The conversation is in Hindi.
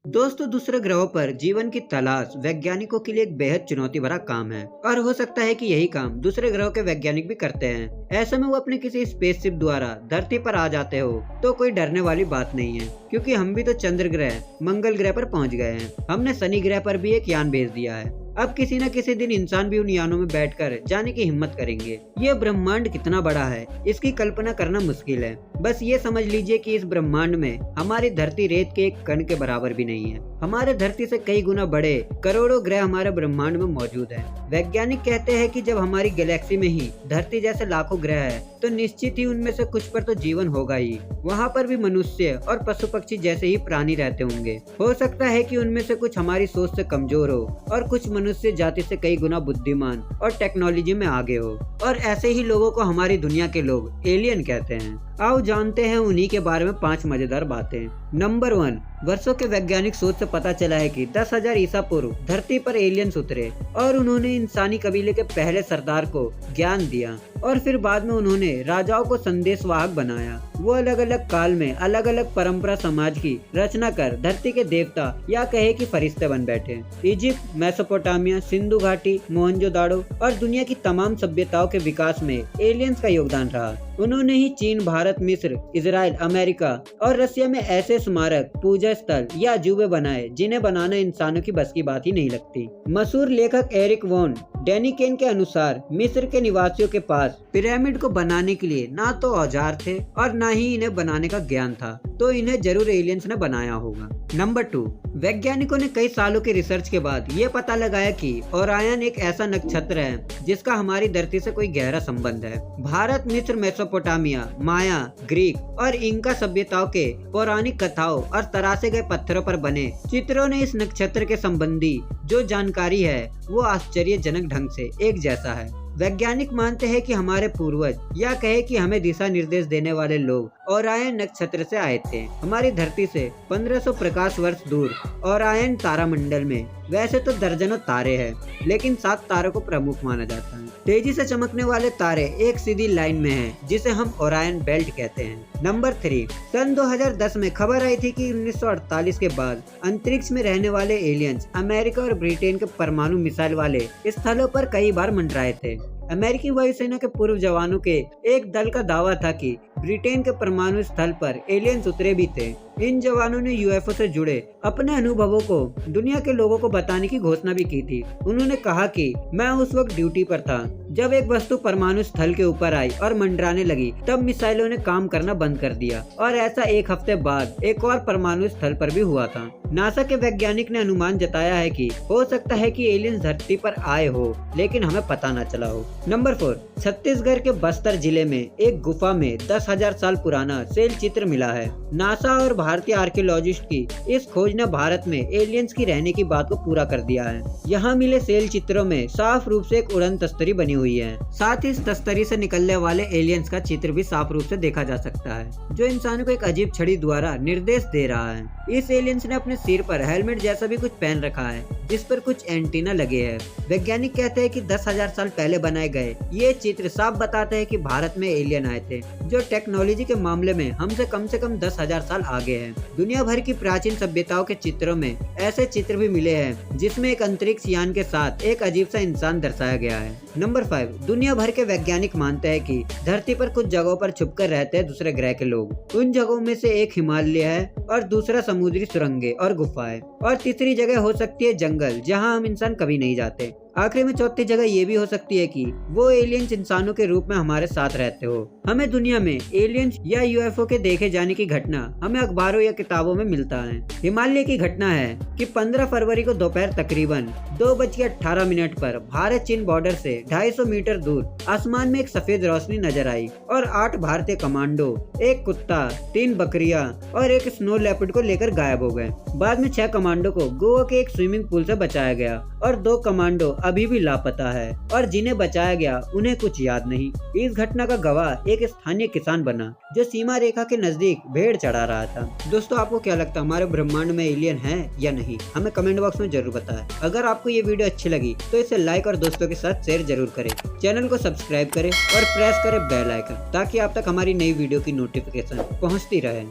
दोस्तों, दूसरे ग्रहों पर जीवन की तलाश वैज्ञानिकों के लिए एक बेहद चुनौती भरा काम है और हो सकता है कि यही काम दूसरे ग्रहों के वैज्ञानिक भी करते हैं। ऐसे में वो अपने किसी स्पेसशिप द्वारा धरती पर आ जाते हो तो कोई डरने वाली बात नहीं है, क्योंकि हम भी तो चंद्र ग्रह, मंगल ग्रह पर पहुंच गए हैं। हमने शनि ग्रह पर भी एक यान भेज दिया है। अब किसी न किसी दिन इंसान भी उन यानों में बैठकर जाने की हिम्मत करेंगे। ये ब्रह्मांड कितना बड़ा है, इसकी कल्पना करना मुश्किल है। बस ये समझ लीजिए कि इस ब्रह्मांड में हमारी धरती रेत के एक कण के बराबर भी नहीं है। हमारे धरती से कई गुना बड़े करोड़ों ग्रह हमारे ब्रह्मांड में मौजूद हैं। वैज्ञानिक कहते हैं कि जब हमारी गैलेक्सी में ही धरती जैसे लाखों ग्रह है तो निश्चित ही उनमें से कुछ पर तो जीवन होगा ही। वहाँ पर भी मनुष्य और पशु पक्षी जैसे ही प्राणी रहते होंगे। हो सकता है कि उनमें से कुछ हमारी सोच से कमजोर हो और कुछ मनुष्य जाति से कई गुना बुद्धिमान और टेक्नोलॉजी में आगे हो, और ऐसे ही लोगों को हमारी दुनिया के लोग एलियन कहते हैं। आओ जानते हैं उन्हीं के बारे में 5 मजेदार बातें। नंबर 1, वर्षों के वैज्ञानिक शोध से पता चला है कि 10,000 ईसा पूर्व धरती पर एलियंस उतरे और उन्होंने इंसानी कबीले के पहले सरदार को ज्ञान दिया, और फिर बाद में उन्होंने राजाओं को संदेशवाहक बनाया। वो अलग अलग काल में अलग अलग परंपरा समाज की रचना कर धरती के देवता या कहे कि फरिश्ते बन बैठे। इजिप्ट, मेसोपोटामिया, सिंधु घाटी, मोहनजोदाड़ो और दुनिया की तमाम सभ्यताओं के विकास में एलियंस का योगदान रहा। उन्होंने ही चीन, भारत, मिस्र, इजराइल, अमेरिका और रसिया में ऐसे स्मारक, पूजा स्थल या अजूबे बनाए जिन्हें बनाना इंसानों की बस की बात ही नहीं लगती। मशहूर लेखक एरिक वॉन डेनिकेन के अनुसार मिस्र के निवासियों के पास पिरामिड को बनाने के लिए ना तो औजार थे और ना ही इन्हें बनाने का ज्ञान था, तो इन्हें जरूर एलियंस ने बनाया होगा। नंबर 2, वैज्ञानिकों ने कई सालों की रिसर्च के बाद ये पता लगाया कि ओरायन एक ऐसा नक्षत्र है जिसका हमारी धरती से कोई गहरा संबंध है। भारत, मिस्र, मेसोपोटामिया, माया, ग्रीक और इंका सभ्यताओं के पौराणिक कथाओं और तरासे गए पत्थरों पर बने चित्रों ने इस नक्षत्र के संबंधी जो जानकारी है वो आश्चर्यजनक ढंग से एक जैसा है। वैज्ञानिक मानते हैं कि हमारे पूर्वज या कहे कि हमें दिशा निर्देश देने वाले लोग ओरायन नक्षत्र से आए थे। हमारी धरती से 1500 प्रकाश वर्ष दूर ओरायन तारामंडल में वैसे तो दर्जनों तारे हैं, लेकिन 7 तारों को प्रमुख माना जाता है। तेजी से चमकने वाले तारे एक सीधी लाइन में हैं, जिसे हम ओरायन बेल्ट कहते हैं। नंबर 3, सन 2010 में खबर आई थी कि 1948 के बाद अंतरिक्ष में रहने वाले एलियंस अमेरिका और ब्रिटेन के परमाणु मिसाइल वाले स्थलों पर कई बार मंडराए थे। अमेरिकी वायुसेना के पूर्व जवानों के एक दल का दावा था कि ब्रिटेन के परमाणु स्थल पर एलियंस उतरे भी थे। इन जवानों ने यूएफओ से जुड़े अपने अनुभवों को दुनिया के लोगों को बताने की घोषणा भी की थी। उन्होंने कहा कि मैं उस वक्त ड्यूटी पर था जब एक वस्तु परमाणु स्थल के ऊपर आई और मंडराने लगी, तब मिसाइलों ने काम करना बंद कर दिया, और ऐसा एक हफ्ते बाद एक और परमाणु स्थल पर भी हुआ था। नासा के वैज्ञानिक ने अनुमान जताया है कि हो सकता है कि एलियंस धरती पर आए हो, लेकिन हमें पता न चला हो। नंबर 4, छत्तीसगढ़ के बस्तर जिले में एक गुफा में 10,000 साल पुराना सेल चित्र मिला है। नासा और भारतीय आर्कियोलॉजिस्ट की इस खोज ने भारत में एलियंस की रहने की बात को पूरा कर दिया है। यहाँ मिले सेल चित्रों में साफ रूप से एक उड़न तस्तरी बनी हुई है। साथ ही इस तस्तरी से निकलने वाले एलियंस का चित्र भी साफ रूप से देखा जा सकता है, जो इंसानों को एक अजीब छड़ी द्वारा निर्देश दे रहा है। इस एलियंस ने अपने सिर पर हेलमेट जैसा भी कुछ पहन रखा है, जिस पर कुछ एंटीना लगे हैं। वैज्ञानिक कहते हैं कि 10,000 साल पहले बनाए गए ये चित्र साफ बताते हैं कि भारत में एलियन आए थे, जो टेक्नोलॉजी के मामले में हमसे कम से कम 10,000 साल आगे हैं। दुनिया भर की प्राचीन सभ्यताओं के चित्रों में ऐसे चित्र भी मिले हैं जिसमें एक अंतरिक्ष यान के साथ एक अजीब सा इंसान दर्शाया गया है। नंबर 5, दुनिया भर के वैज्ञानिक मानते हैं कि धरती पर कुछ जगहों पर छुपकर रहते हैं दूसरे ग्रह के लोग। उन जगहों में से एक हिमालय है और दूसरा समुद्री सुरंगें और गुफाएं, और तीसरी जगह हो सकती है जंगल, जहां हम इंसान कभी नहीं जाते। आखिरी में चौथी जगह ये भी हो सकती है कि वो एलियंस इंसानों के रूप में हमारे साथ रहते हो। हमें दुनिया में एलियंस या यूएफओ के देखे जाने की घटना हमें अखबारों या किताबों में मिलता है। हिमालय की घटना है कि 15 फरवरी को दोपहर तकरीबन 2:18 पर भारत चीन बॉर्डर से 250 मीटर दूर आसमान में एक सफेद रोशनी नजर आई और 8 भारतीय कमांडो, एक कुत्ता, 3 बकरियां और एक स्नो लेपर्ड को लेकर गायब हो गए। बाद में 6 कमांडो को गोवा के एक स्विमिंग पूल से बचाया गया और 2 कमांडो अभी भी लापता है, और जिन्हें बचाया गया उन्हें कुछ याद नहीं। इस घटना का गवाह एक स्थानीय किसान बना जो सीमा रेखा के नजदीक भेड़ चढ़ा रहा था। दोस्तों, आपको क्या लगता है, हमारे ब्रह्मांड में एलियन है या नहीं? हमें कमेंट बॉक्स में जरूर बताएं। अगर आपको ये वीडियो अच्छी लगी तो इसे लाइक और दोस्तों के साथ शेयर जरूर करें। चैनल को सब्सक्राइब करें और प्रेस करें बेल आइकन, ताकि आप तक हमारी नई वीडियो की नोटिफिकेशन पहुंचती रहे।